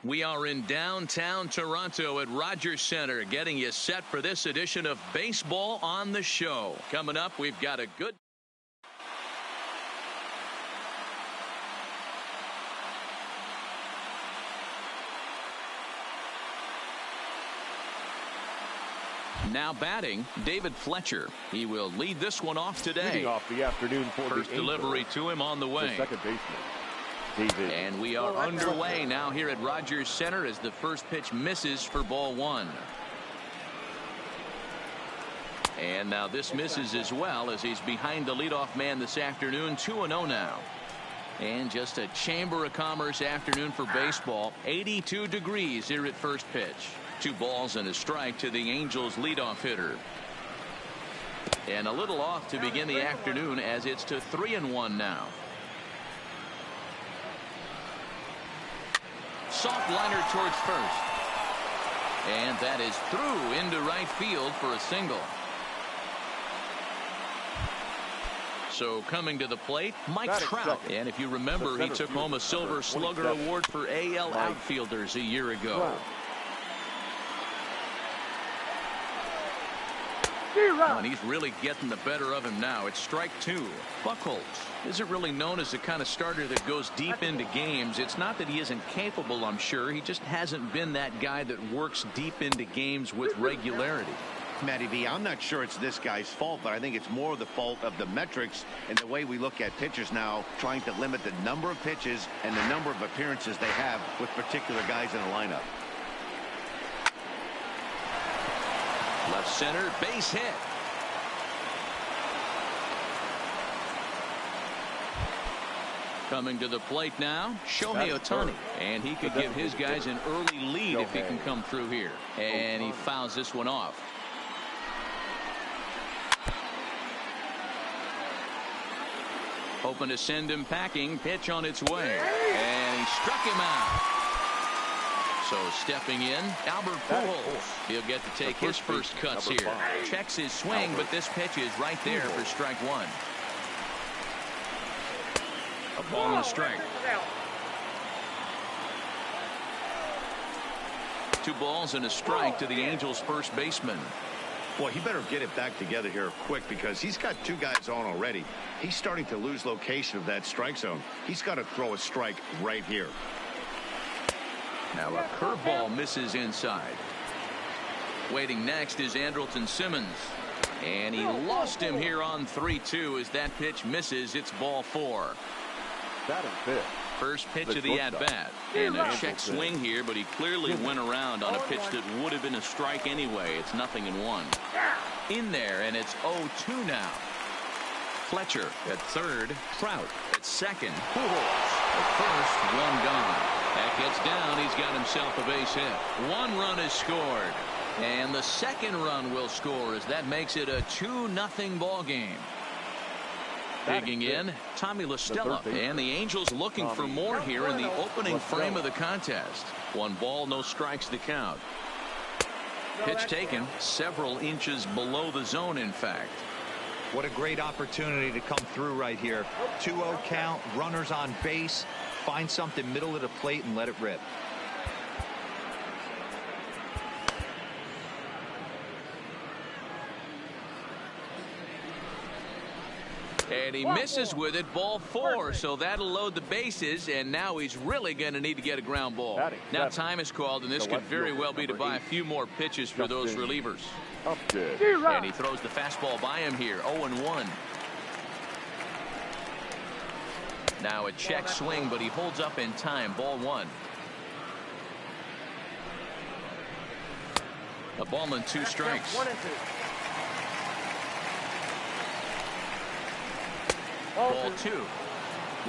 We are in downtown Toronto at Rogers Center, getting you set for this edition of Baseball on the Show. Coming up, we've got a good... Now batting, David Fletcher. He will lead this one off today. Leading off the afternoon for First delivery to him on the way. The second baseman, David. And we are underway now here at Rogers Center as the first pitch misses for ball one. And now this misses as well as he's behind the leadoff man this afternoon. 2-0 now. And just a Chamber of Commerce afternoon for baseball. 82 degrees here at first pitch. 2 balls and a strike to the Angels leadoff hitter. And a little off to begin the afternoon as it's to 3-1 now. Soft liner towards first. And that is through into right field for a single. So coming to the plate, Mike Trout. And if you remember, he took home a Silver Slugger Award for AL outfielders a year ago. And he's really getting the better of him now. It's strike 2. Buchholz isn't really known as the kind of starter that goes deep into games. It's not that he isn't capable, I'm sure. He just hasn't been that guy that works deep into games with regularity. Matty V, I'm not sure it's this guy's fault, but I think it's more the fault of the metrics and the way we look at pitchers now, trying to limit the number of pitches and the number of appearances they have with particular guys in the lineup. Left center, base hit. Coming to the plate now, Shohei Ohtani. And he could give his guys an early lead if he can come through here. And he fouls this one off. Hoping to send him packing. Pitch on its way. And he struck him out. So stepping in, Albert Pujols. He'll get to take his first cuts here. Checks his swing, but this pitch is right there for strike 1. A ball and a strike. 2 balls and a strike to the Angels first baseman. Boy, he better get it back together here quick because he's got 2 guys on already. He's starting to lose location of that strike zone. He's got to throw a strike right here. Now a curveball misses inside. Waiting next is Andrelton Simmons. And he lost him here on 3-2 as that pitch misses. It's ball 4. First pitch of the at-bat. And a check swing here, but he clearly went around on a pitch that would have been a strike anyway. It's 0-1. In there, and it's 0-2 now. Fletcher at third. Trout at second. Pujols at first. 1 gone. That gets down. He's got himself a base hit. 1 run is scored. And the second run will score as that makes it a 2-0 ball game. Digging in, Tommy La Stella. And the Angels looking for more here in the opening frame of the contest. 1 ball, no strikes to count. Pitch taken several inches below the zone, in fact. What a great opportunity to come through right here. 2-0 count, runners on base. Find something middle of the plate and let it rip. And he misses with it, ball 4, so that'll load the bases, and now he's really going to need to get a ground ball. Now time is called, and this could very well be to buy a few more pitches for those relievers. And he throws the fastball by him here, 0-1. Now a check swing, but he holds up in time, ball 1. A ball and 2 strikes. Ball 2.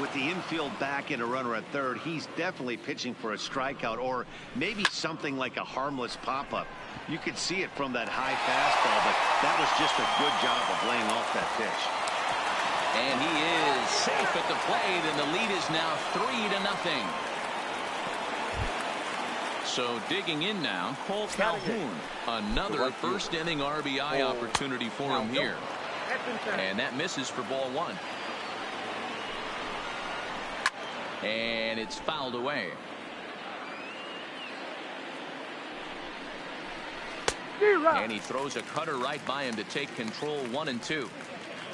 With the infield back and a runner at third, he's definitely pitching for a strikeout or maybe something like a harmless pop-up. You could see it from that high fastball, but that was just a good job of laying off that pitch. And he is safe at the plate, and the lead is now 3-0. So digging in now, Cole Calhoun. Another first inning RBI opportunity for him here. And that misses for ball 1. And it's fouled away. And he throws a cutter right by him to take control 1-2.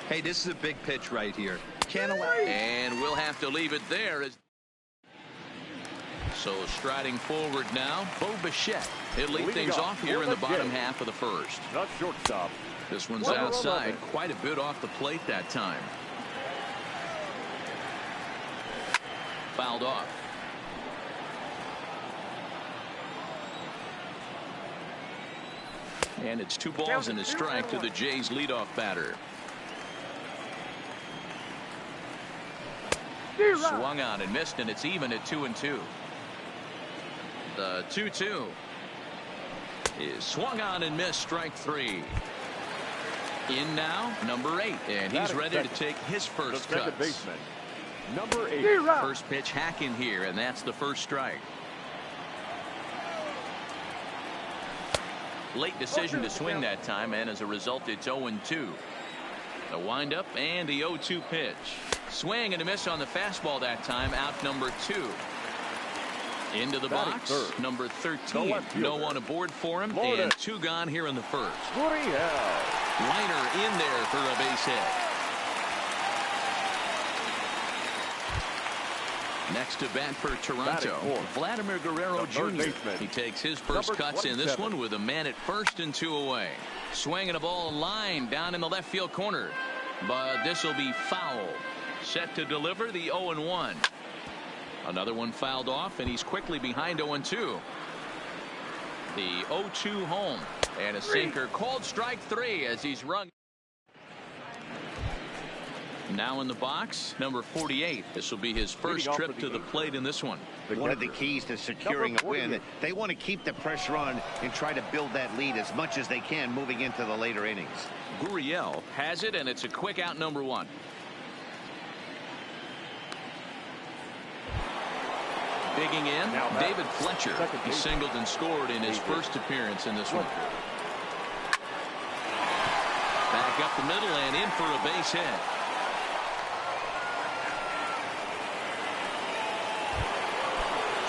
Hey, this is a big pitch right here. Can't allow. And we'll have to leave it there. So striding forward now, Bo Bichette. He'll lead things off here in the bottom half of the first. Not shortstop. This one's outside, quite a bit off the plate that time. Fouled off. And it's 2 balls and a strike to the Jays leadoff batter. Swung on and missed, and it's even at 2-2. The 2-2 is swung on and missed, strike 3. In now, number 8, and he's ready to take his first cut. Baseman, number 8. First pitch hack in here, and that's the first strike. Late decision to swing that time, and as a result, it's 0-2. The windup and the 0-2 pitch. Swing and a miss on the fastball that time. Out number 2. Into the box, number 13. No one aboard for him, and 2 gone here in the first. Liner in there for a base hit. Next to bat for Toronto, Vladimir Guerrero Jr. He takes his first cuts in this one with a man at first and 2 away. Swinging a ball line down in the left field corner, but this will be foul. Set to deliver the 0-1. Another one fouled off, and he's quickly behind 0-2. The 0-2 home, and a sinker called strike 3 as he's rung. Now in the box, number 48. This will be his first trip to the plate in this one. One of the keys to securing a win, they want to keep the pressure on and try to build that lead as much as they can moving into the later innings. Gurriel has it, and it's a quick out, number 1. Digging in, David Fletcher. He singled and scored in his first appearance in this one. Back up the middle and in for a base hit.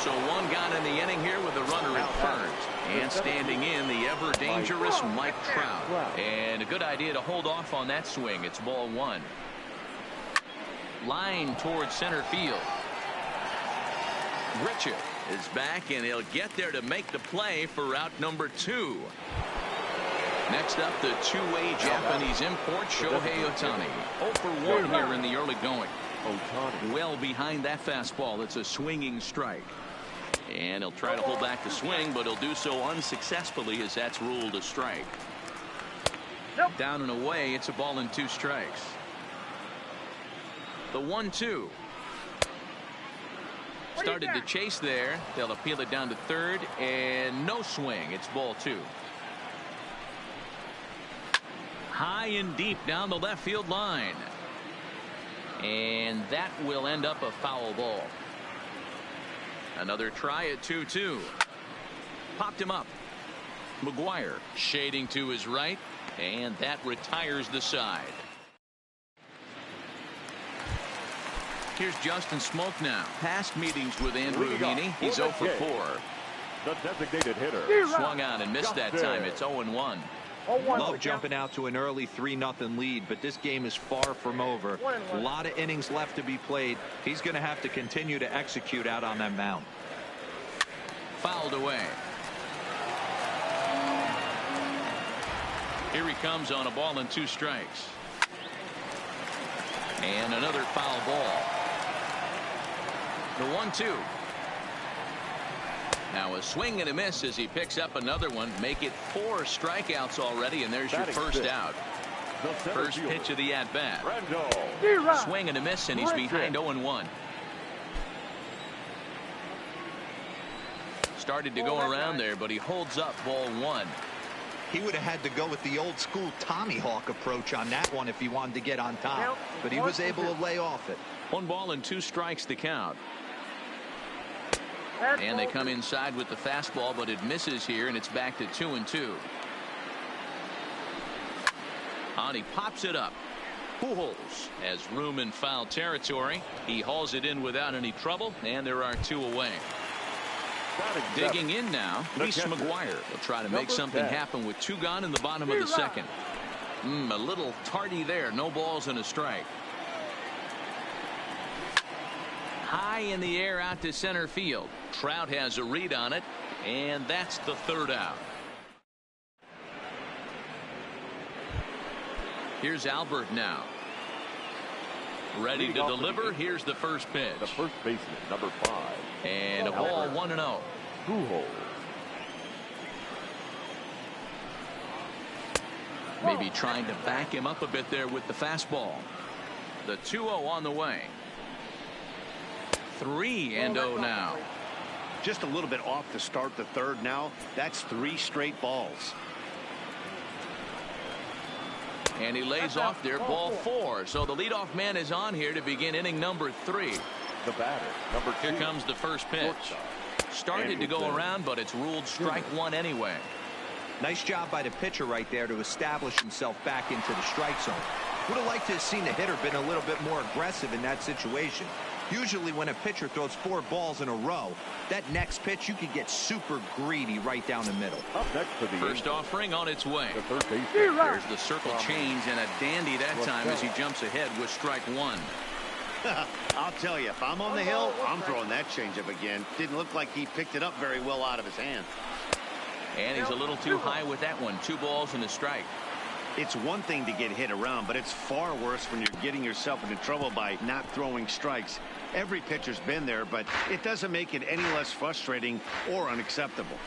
So 1 gone in the inning here with a runner at first. And standing in, the ever-dangerous Mike Trout. And a good idea to hold off on that swing. It's ball 1. Line towards center field. Richard is back, and he'll get there to make the play for out number 2. Next up, the 2-way Japanese import, Shohei Ohtani. 0 for 1 here in the early going. Ohtani well behind that fastball. It's a swinging strike. And he'll try to hold back the swing, but he'll do so unsuccessfully as that's ruled a strike. Down and away, it's a ball and 2 strikes. The 1-2. Started to chase there. They'll appeal it down to third, and no swing. It's ball 2. High and deep down the left field line. And that will end up a foul ball. Another try at 2-2. Popped him up. McGuire shading to his right, and that retires the side. Here's Justin Smoke now. Past meetings with Andrew Heaney. He's 0 for 4. The designated hitter. Swung on and missed that time. It's 0-1. Love jumping out to an early 3-0 lead, but this game is far from over. A lot of innings left to be played. He's going to have to continue to execute out on that mound. Fouled away. Here he comes on a ball and 2 strikes. And another foul ball. The 1-2. Now a swing and a miss as he picks up another one. Make it 4 strikeouts already, and there's your first out. First pitch of the at-bat. Swing and a miss, and he's behind 0-1. Started to go around there, but he holds up ball 1. He would have had to go with the old school Tommy Hawk approach on that one if he wanted to get on top, but he was able to lay off it. 1 ball and 2 strikes to count. And they come inside with the fastball, but it misses here, and it's back to 2-2. And he pops it up. Pujols has room in foul territory. He hauls it in without any trouble, and there are 2 away. Digging in now, Reese McGuire will try to make something happen with 2 gone in the bottom of the second. A little tardy there. No balls and a strike. High in the air out to center field. Trout has a read on it, and that's the 3rd out. Here's Albert now. Ready to deliver. Here's the first pitch. The first baseman, number 5. And a ball, 1-0. Maybe trying to back him up a bit there with the fastball. The 2-0 on the way. 3-0 now. Just a little bit off to start the 3rd now. That's 3 straight balls. And he lays off there, ball 4. So the leadoff man is on here to begin inning number 3. The batter, number 2. Here comes the first pitch. Started to go around, but it's ruled strike 1 anyway. Nice job by the pitcher right there to establish himself back into the strike zone. Would have liked to have seen the hitter been a little bit more aggressive in that situation. Usually when a pitcher throws 4 balls in a row, that next pitch you could get super greedy right down the middle. Up next for the first offering on its way. The third base. There's the circle change and a dandy that time as he jumps ahead with strike 1. I'll tell you, if I'm on the hill, I'm throwing that changeup again. Didn't look like he picked it up very well out of his hand. And he's a little too high with that one. 2 balls and a strike. It's one thing to get hit around, but it's far worse when you're getting yourself into trouble by not throwing strikes. Every pitcher's been there, but it doesn't make it any less frustrating or unacceptable.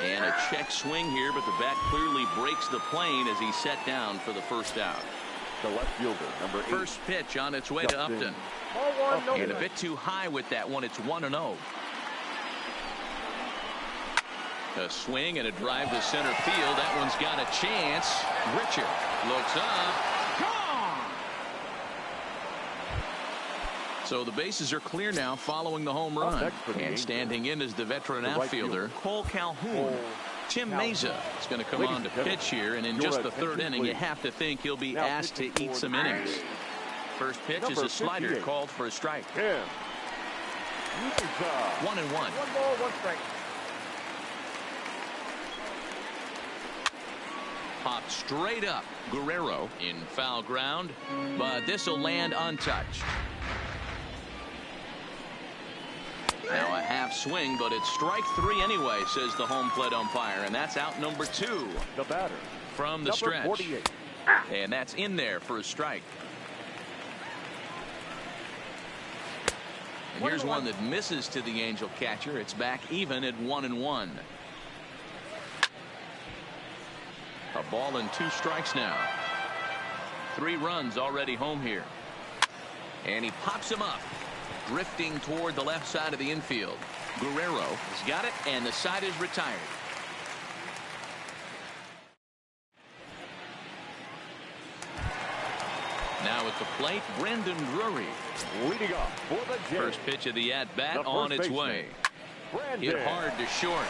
And a check swing here, but the bat clearly breaks the plane as he's set down for the first out. The left fielder, number 8. First pitch on its way to Upton. And a bit too high with that one. It's 1-0. A swing and a drive to center field. That one's got a chance. Richard looks up. Gone! So the bases are clear now following the home run. And standing in is the veteran outfielder, Cole Calhoun. Tim Meza is going to come on to pitch here. And in just the 3rd inning, you have to think he'll be asked to eat some innings. First pitch is a slider called for a strike. 1-1. 1 ball, 1 strike. Popped straight up. Guerrero in foul ground, but this will land untouched. Now a half swing, but it's strike 3 anyway, says the home plate umpire, and that's out number 2. The batter from the stretch. 48. And that's in there for a strike. And here's one that misses to the Angel catcher. It's back even at 1-1. A ball and 2 strikes now. 3 runs already home here. And he pops him up, drifting toward the left side of the infield. Guerrero has got it, and the side is retired. Now at the plate, Brandon Drury. Leading off for the Jays. First pitch of the at-bat on its way. Hit hard to short.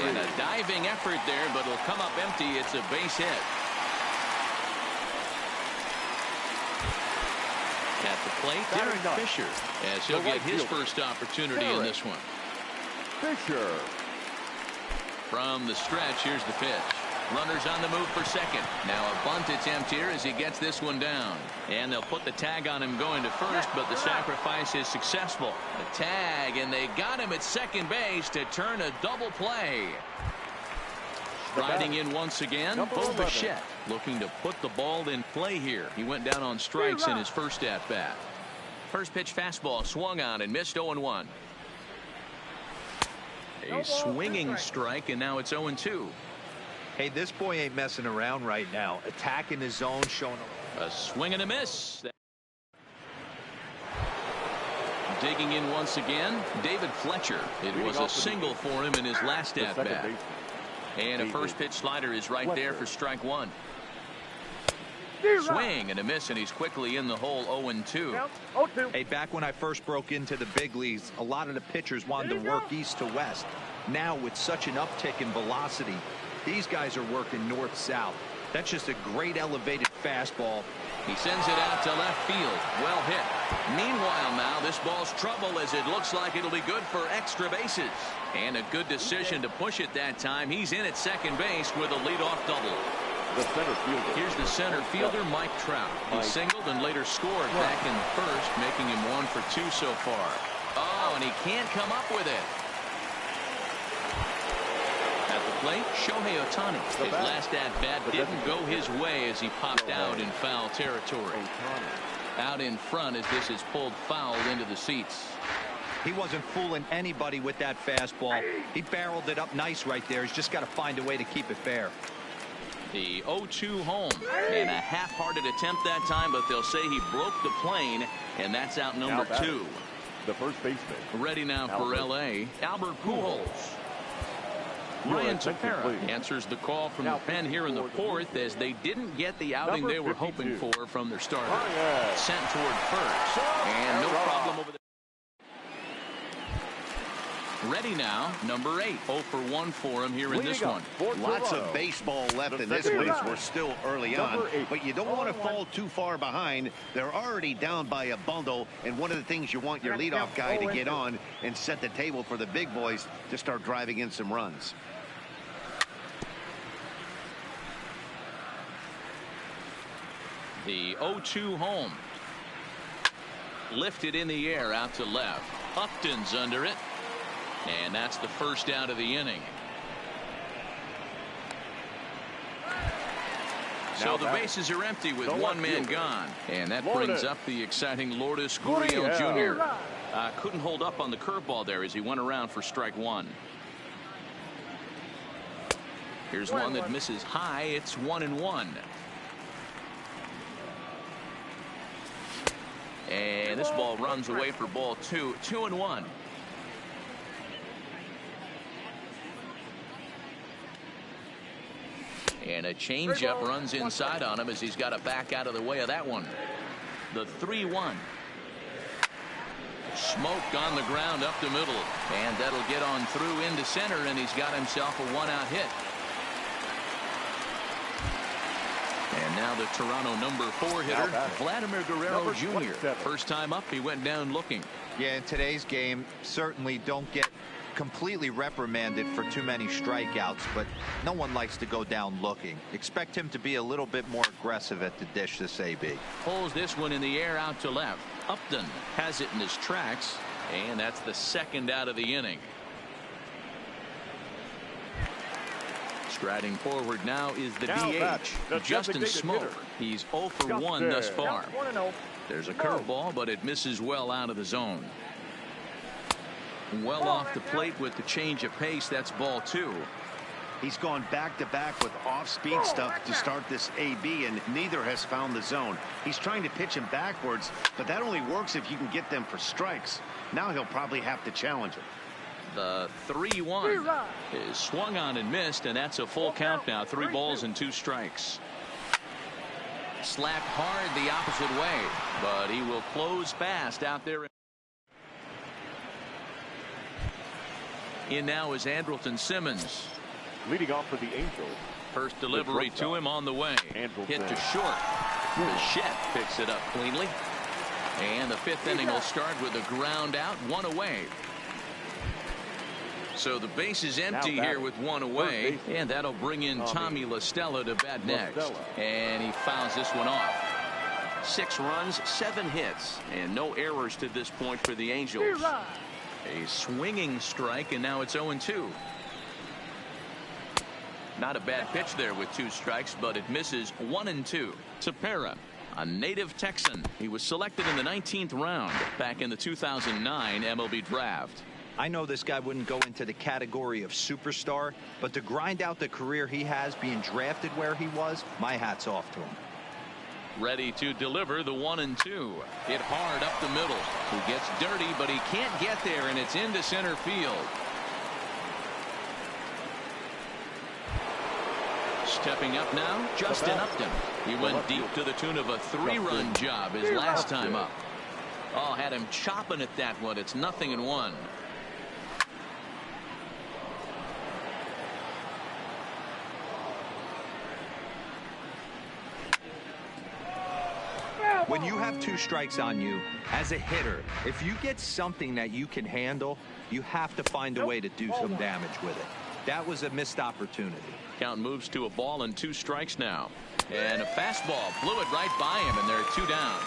And a diving effort there, but it'll come up empty. It's a base hit. At the plate, Derek Fisher, as he'll get his first opportunity in this one. Fisher. From the stretch, here's the pitch. Runners on the move for second. Now a bunt attempt here as he gets this one down. And they'll put the tag on him going to first, but the sacrifice is successful. The tag, and they got him at second base to turn a double play. Riding in once again, Bo Bichette looking to put the ball in play here. He went down on strikes in his first at-bat. First pitch fastball swung on and missed 0-1. A swinging strike, and now it's 0-2. Hey, this boy ain't messing around right now. Attacking his zone, showing a swing and a miss. Digging in once again, David Fletcher. It was a single for him in his last at-bat. And a first pitch slider is right there for strike 1. Swing and a miss, and he's quickly in the hole. 0-2. Hey, back when I first broke into the big leagues, a lot of the pitchers wanted to work east to west. Now with such an uptick in velocity, these guys are working north-south. That's just a great elevated fastball. He sends it out to left field. Well hit. Meanwhile now, this ball's trouble as it looks like it'll be good for extra bases. And a good decision to push it that time. He's in at second base with a leadoff double. The center fielder. Here's the center fielder, Mike Trout. He singled and later scored back in the first, making him 1 for 2 so far. Oh, and he can't come up with it. At the plate, Shohei Ohtani. His last at-bat didn't go his way as he popped out in foul territory. Out in front as this is pulled foul into the seats. He wasn't fooling anybody with that fastball. He barreled it up nice right there. He's just got to find a way to keep it fair. The 0-2 home, and a half-hearted attempt that time, but they'll say he broke the plane, and that's out number 2. The first baseman. Ready now for L.A., Albert Pujols. Ryan Tepera answers the call from the pen here in the fourth as they didn't get the outing they were hoping for from their starter. Sent toward first, and no problem over there. Ready now, number 8. 0 for 1 for him here in this one. Lots of baseball left in this one as we're still early on, but you don't want to fall too far behind. They're already down by a bundle, and one of the things you want your leadoff guy to get on and set the table for the big boys to start driving in some runs. The 0-2 home. Lifted in the air out to left. Upton's under it. And that's the first out of the inning. So the bases are empty with one man gone. And that brings up the exciting Lourdes Gurriel Jr. Couldn't hold up on the curveball there as he went around for strike 1. Here's one that misses high. It's 1-1. And this ball runs away for ball 2. 2-1. And a changeup runs inside on him as he's got to back out of the way of that one. The 3-1. Smoked on the ground up the middle. And that'll get on through into center, and he's got himself a 1-out hit. And now the Toronto number 4 hitter, Vladimir Guerrero Jr. First time up, he went down looking. Yeah, in today's game, certainly don't get completely reprimanded for too many strikeouts, but no one likes to go down looking. Expect him to be a little bit more aggressive at the dish this AB. Pulls this one in the air out to left. Upton has it in his tracks, and that's the second out of the inning. Striding forward now is the DH, Justin Smoak. He's 0 for 1 thus far. There's a curveball, but it misses well out of the zone. Well off the plate with the change of pace. That's ball 2. He's gone back-to-back with off-speed stuff to start this AB, and neither has found the zone. He's trying to pitch him backwards, but that only works if you can get them for strikes. Now he'll probably have to challenge him. The 3-1 is swung on and missed, and that's a full count now. 3 balls and 2 strikes. Slapped hard the opposite way, but he will close fast out there. In now is Andrelton Simmons. Leading off for the Angels. First delivery to him on the way. Hit to short. Bichette picks it up cleanly. And the 5th inning will start with a ground out, 1 away. So the base is empty here with 1 away, and that'll bring in Tommy La Stella to bat next. And he fouls this one off. 6 runs, 7 hits, and no errors to this point for the Angels. A swinging strike, and now it's 0-2. Not a bad pitch there with 2 strikes, but it misses. 1-2. Tepera, a native Texan. He was selected in the 19th round back in the 2009 MLB draft. I know this guy wouldn't go into the category of superstar, but to grind out the career he has being drafted where he was, my hat's off to him. Ready to deliver the 1-2. Hit hard up the middle. He gets dirty, but he can't get there, and it's into center field. Stepping up now, Justin Upton. He went deep to the tune of a 3-run job his last time up. Oh, had him chopping at that one. It's 0-1. When you have 2 strikes on you, as a hitter, if you get something that you can handle, you have to find a way to do some damage with it. That was a missed opportunity. Count moves to a ball and 2 strikes now. And a fastball blew it right by him, and there are 2 down.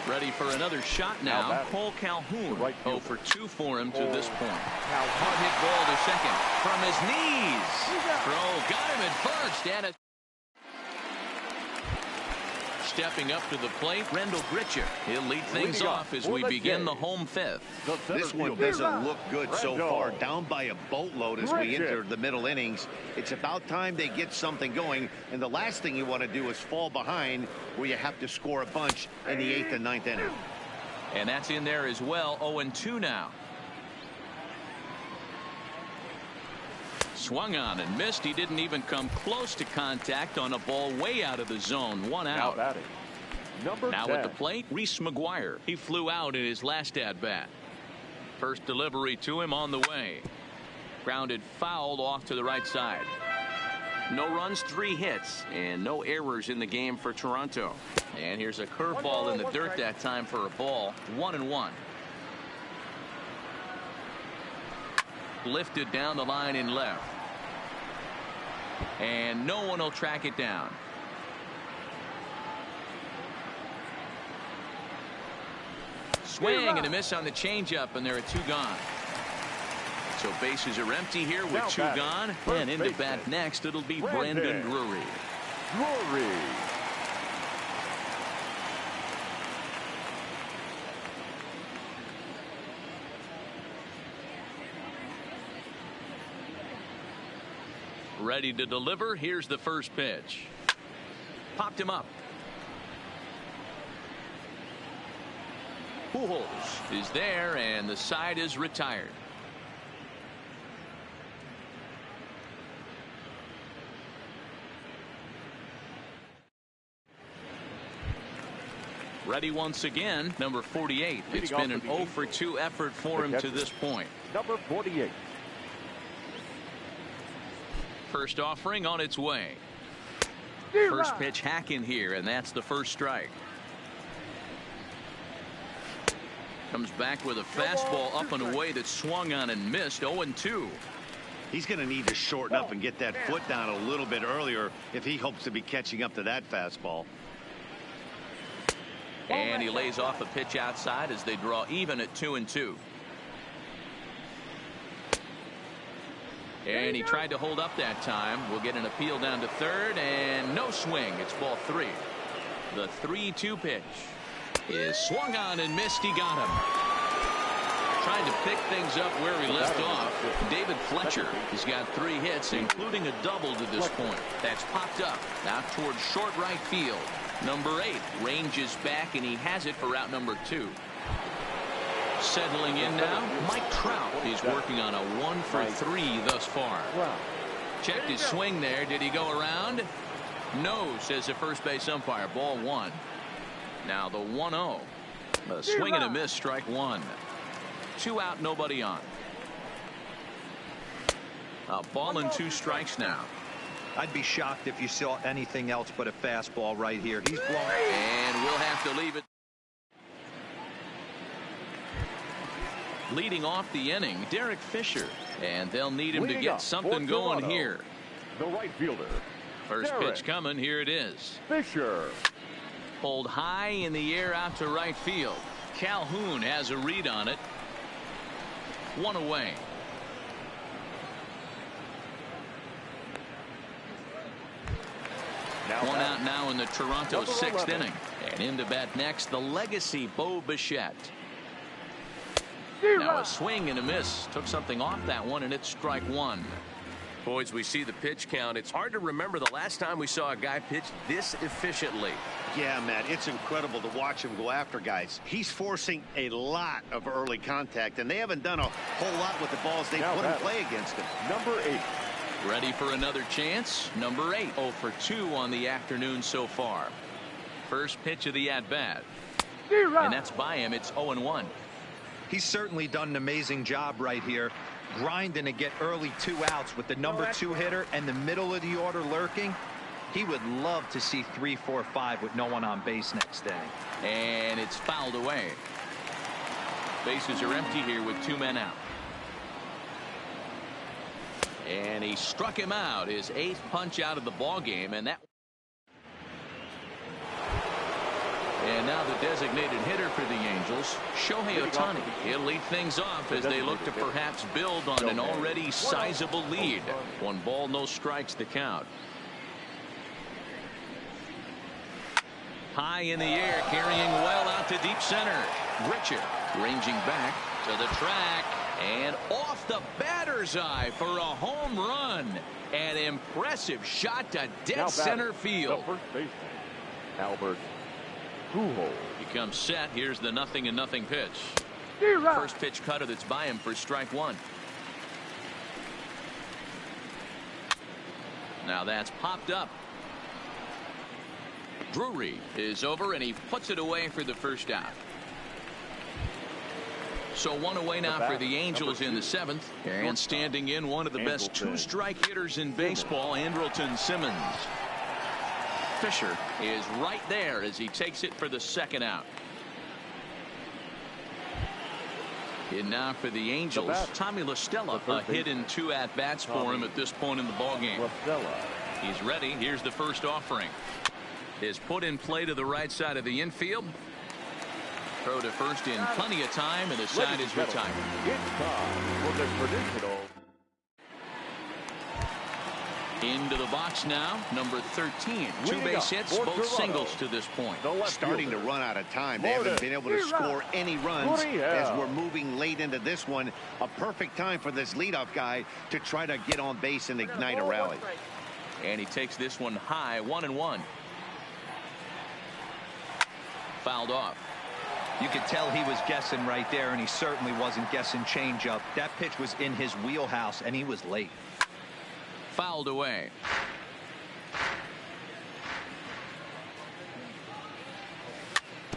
Ready for another shot now. Cole Calhoun. 0 for 2 for him to this point. Hard hit ball to second from his knees. Throw got him at first, and a stepping up to the plate, Rendell Gritcher. He'll lead things off as we begin the home 5th. This one doesn't look good so far. Down by a boatload as we enter the middle innings. It's about time they get something going, and the last thing you want to do is fall behind where you have to score a bunch in the 8th and 9th inning. And that's in there as well. 0-2 now. Swung on and missed. He didn't even come close to contact on a ball way out of the zone. 1 out. Now at the plate, Reese McGuire. He flew out in his last at-bat. First delivery to him on the way. Grounded foul off to the right side. No runs, 3 hits, and no errors in the game for Toronto. And here's a curveball in the dirt that time for a ball. 1-1. Lifted down the line in left. And no one will track it down. Swing and a miss on the changeup, and there are 2 gone. So bases are empty here with 2 gone. And into bat next, it'll be Brandon Drury. Ready to deliver. Here's the first pitch. Popped him up. Pujols is there, and the side is retired. Ready once again, number 48. It's been an 0 for 2 effort for him to this point. Number 48. First offering on its way. First pitch hack in here, and that's the first strike. Comes back with a fastball up and away that swung on and missed. 0-2. He's going to need to shorten up and get that foot down a little bit earlier if he hopes to be catching up to that fastball. And he lays off a pitch outside as they draw even at 2-2. And he tried to hold up that time. We'll get an appeal down to third, and no swing. It's ball 3. The 3-2 pitch is swung on and missed. He got him. Trying to pick things up where he left off. David Fletcher has got 3 hits, including a double to this point. That's popped up out towards short right field. Number 8 ranges back, and he has it for route number 2. Settling in now, Mike Trout is working on a 1 for 3 thus far. Checked his swing there. Did he go around? No, says the first base umpire. Ball 1. Now the 1-0. A swing and a miss, strike 1. 2 out, nobody on. A ball and 2 strikes now. I'd be shocked if you saw anything else but a fastball right here. He's blown. And we'll have to leave it. Leading off the inning, Derek Fisher, and they'll need him to get something going here. The right fielder. First pitch coming. Here it is. Fisher. Pulled high in the air out to right field. Calhoun has a read on it. 1 away. One out now in the Toronto 6th inning. And into bat next, the legacy Bo Bichette. Now a swing and a miss. Took something off that one, and it's strike 1. Boys, we see the pitch count. It's hard to remember the last time we saw a guy pitch this efficiently. Yeah, Matt, it's incredible to watch him go after guys. He's forcing a lot of early contact, and they haven't done a whole lot with the balls they put in play against him. Number 8. Ready for another chance. Number 8. 0 for 2 on the afternoon so far. First pitch of the at-bat. And that's by him. It's 0-1. He's certainly done an amazing job right here, grinding to get early 2 outs with the number 2 hitter and the middle of the order lurking. He would love to see 3, 4, 5 with no one on base next day. And it's fouled away. Bases are empty here with 2 men out. And he struck him out, his 8th punch out of the ball game, and now the designated hitter for the Angels, Shohei Ohtani. He'll lead things off as they look to perhaps build on an already sizable lead. 1 ball, no strikes the count. High in the air, carrying well out to deep center. Richard ranging back to the track and off the batter's eye for a home run. An impressive shot to dead center field. The first baseman, Albert Pujols. He comes set. Here's the 0-0 pitch. First pitch cutter that's by him for strike 1. Now that's popped up. Drury is over, and he puts it away for the first out. So 1 away now for the Angels in the 7th. And standing in, one of the best 2-strike hitters in baseball, Andrelton Simmons. Fisher is right there as he takes it for the 2nd out. And now for the Angels, Tommy La Stella, a hit in 2 at-bats for him at this point in the ballgame. He's ready. Here's the first offering. Is put in play to the right side of the infield. Throw to first in plenty of time, and the side is retired. It's time for the traditional. Into the box now, number 13. 2 base hits, both singles to this point. Starting to run out of time. They haven't been able to score any runs as we're moving late into this one. A perfect time for this leadoff guy to try to get on base and ignite a rally. And he takes this one high, 1-1. Fouled off. You could tell he was guessing right there, and he certainly wasn't guessing changeup. That pitch was in his wheelhouse, and he was late. Fouled away.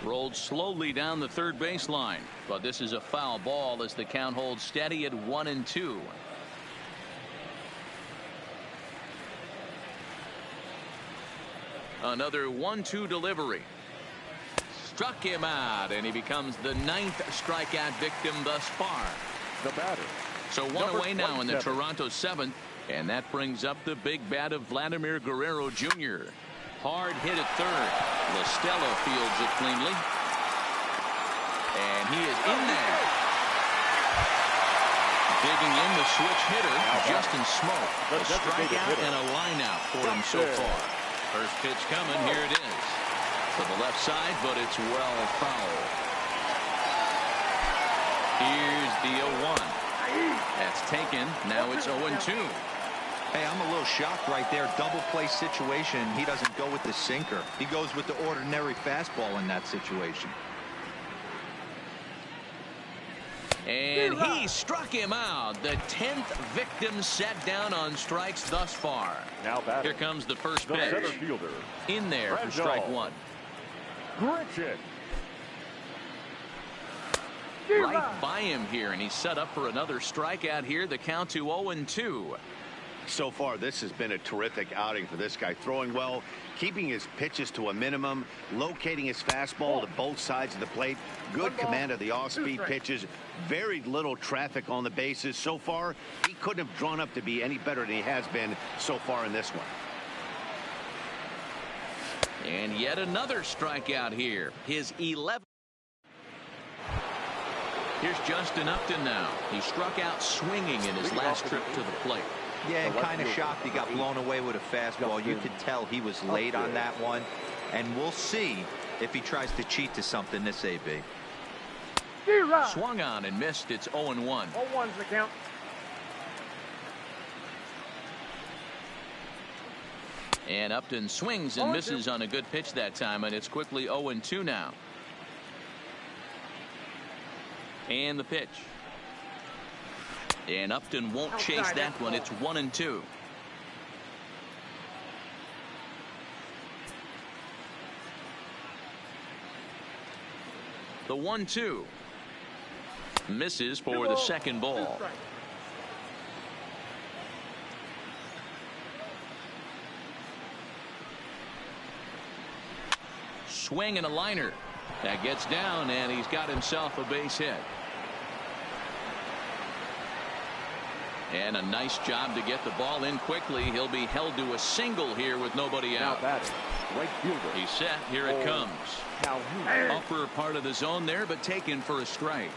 Rolled slowly down the third baseline, but this is a foul ball as the count holds steady at 1-2. Another 1-2 delivery. Struck him out, and he becomes the 9th strikeout victim thus far. The batter. So 1 away now in the Toronto 7th, and that brings up the big bat of Vladimir Guerrero Jr. Hard hit at third. La Stella fields it cleanly, and he is in there. Digging in the switch hitter, Justin Smoke. A strikeout and a lineout for him so far. First pitch coming. Here it is. To the left side, but it's well foul. Here's the 0-1. That's taken. Now it's 0-2. Hey, I'm a little shocked right there. Double play situation. He doesn't go with the sinker. He goes with the ordinary fastball in that situation. And he struck him out. The 10th victim set down on strikes thus far. Now here comes the first pitch. Center fielder. In there for strike 1. Richard. Right by him here, and he's set up for another strikeout here. The count to 0-2. So far, this has been a terrific outing for this guy. Throwing well, keeping his pitches to a minimum, locating his fastball to both sides of the plate. Good command of the off-speed pitches. Very little traffic on the bases. So far, he couldn't have drawn up to be any better than he has been so far in this one. And yet another strikeout here. His 11th. Here's Justin Upton now. He struck out swinging in his last trip to the plate. Yeah, and kind of shocked he got blown away with a fastball. You could tell he was late on that one. And we'll see if he tries to cheat to something this AB. Swung on and missed. It's 0-1. 0-1's the count. And Upton swings and misses on a good pitch that time, and it's quickly 0-2 now. And the pitch. And Upton won't chase that one. It's 1-2. The 1-2 misses for the second ball. swing and a liner. That gets down, and he's got himself a base hit. And a nice job to get the ball in quickly. He'll be held to a single here with nobody out. Right fielder. He's set. Here it comes. Upper part of the zone there, but taken for a strike.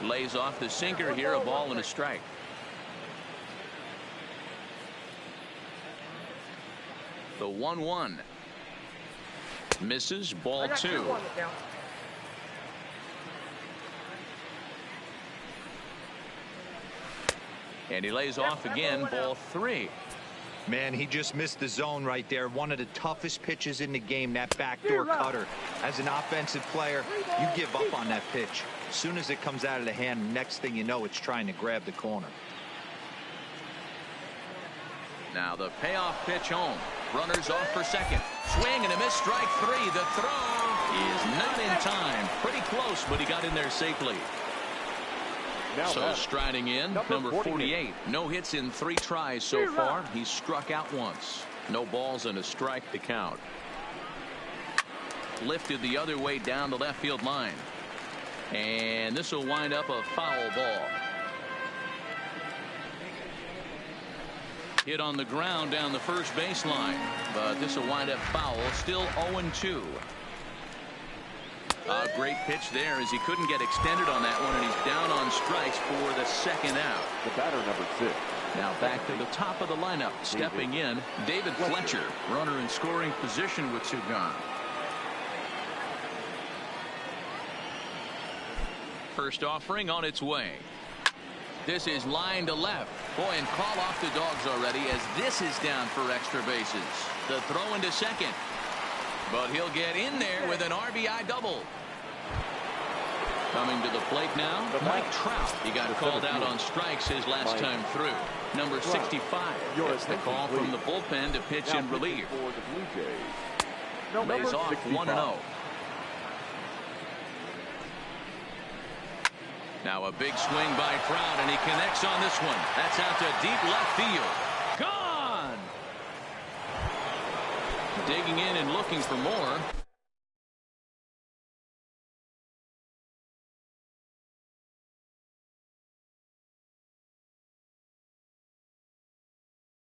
Lays off the sinker here. A ball and a strike. The 1-1. Misses. Ball 2. And he lays off again. Ball 3. Man, he just missed the zone right there. One of the toughest pitches in the game, that backdoor cutter. As an offensive player, you give up on that pitch. As soon as it comes out of the hand, next thing you know, it's trying to grab the corner. Now the payoff pitch home. Runners off for second. Swing and a miss. Strike 3. The throw is not in time. Pretty close, but he got in there safely. So striding in, number 48. No hits in 3 tries so far. He's struck out once. No balls and a strike to count. Lifted the other way down the left field line. And this will wind up a foul ball. Hit on the ground down the first baseline. But this will wind up foul. Still 0-2. A great pitch there as he couldn't get extended on that one, and he's down on strikes for the second out. The batter, number 6. Now back to the top of the lineup. Stepping in, David Fletcher. Runner in scoring position with 2 gone. First offering on its way. This is line to left. Boy, and call off the dogs already as this is down for extra bases. The throw into second. But he'll get in there with an RBI double. Coming to the plate now, Mike Trout. He got called out on strikes his last time through. Number 65 gets the call from the bullpen to pitch in relief. Lays off 1-0. Now a big swing by Trout, and he connects on this one. That's out to deep left field. Gone! Digging in and looking for more.